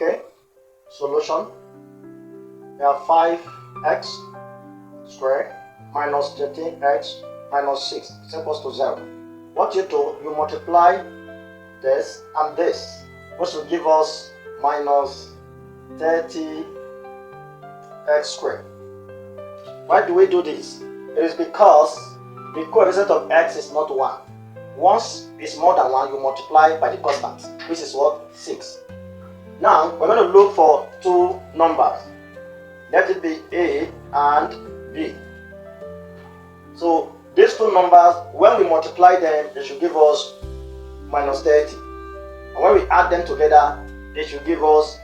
Okay, solution. We have 5x squared minus 13x minus 6 is equals to 0. What you do, you multiply this and this, which will give us minus 30x squared. Why do we do this? It is because the coefficient of x is not 1. Once it's more than 1, you multiply by the constant, which is what? 6. Now, we're going to look for two numbers. Let it be a and b. So, these two numbers, when we multiply them, they should give us minus 30. And when we add them together, they should give us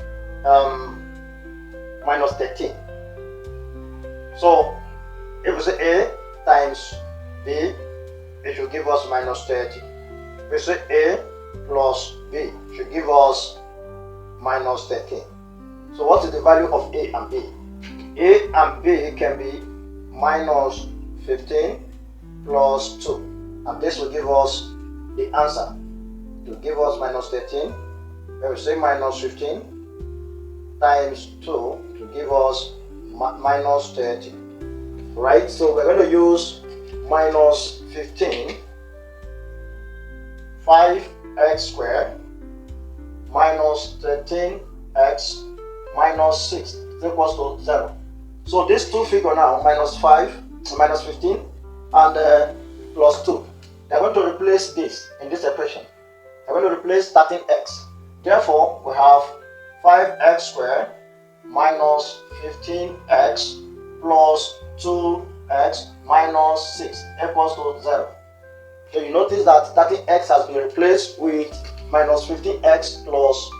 minus 13. So, if we say a times b, it should give us minus 30. If we say a plus b, it should give us minus 13. So what is the value of a and b? A and b can be minus 15 plus 2. And this will give us the answer. It will give us minus 13. When we say minus 15 times 2, it will give us minus 30. Right? So we're going to use minus 15, 5x squared minus 13x minus 6 is equals to 0. So these two figures now, minus 15 and plus 2, they're going to replace this in this equation. They're going to replace 13x. Therefore, we have 5x squared minus 15x plus 2x minus 6 equals to 0. So you notice that 13x has been replaced with minus 15x plus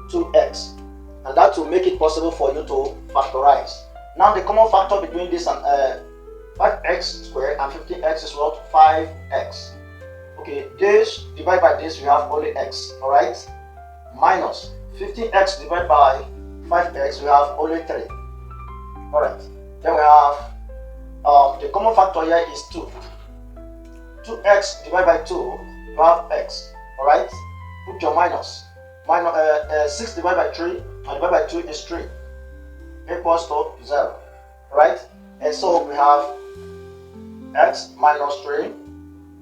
2x, and that will make it possible for you to factorize. Now the common factor between this and 5x squared and 15x is what? 5x. Okay, this divided by this, we have only x, alright? Minus 15x divided by 5x, we have only 3. Alright, then we have the common factor here is 2. 2x divided by 2, you have x, alright? Put your minus. 6 divided by 3 and divided by 2 is 3, equals to 0, right? And so we have x minus 3,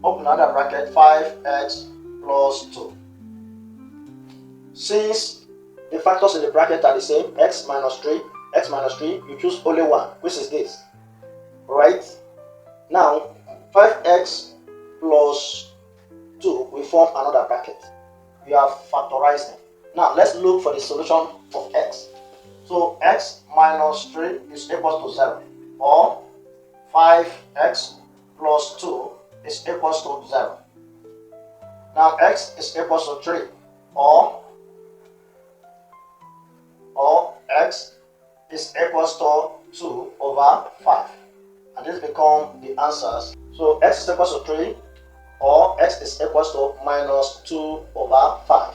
open another bracket, 5x plus 2. Since the factors in the bracket are the same, x minus 3, you choose only one, which is this, right? Now, 5x plus 2 will form another bracket. We have factorized them. Now let's look for the solution of x. So x minus 3 is equals to 0, or 5x plus 2 is equals to 0. Now x is equals to 3, or x is equals to 2 over 5. And this become the answers. So x is equals to 3, or x is equals to minus 2 over 5.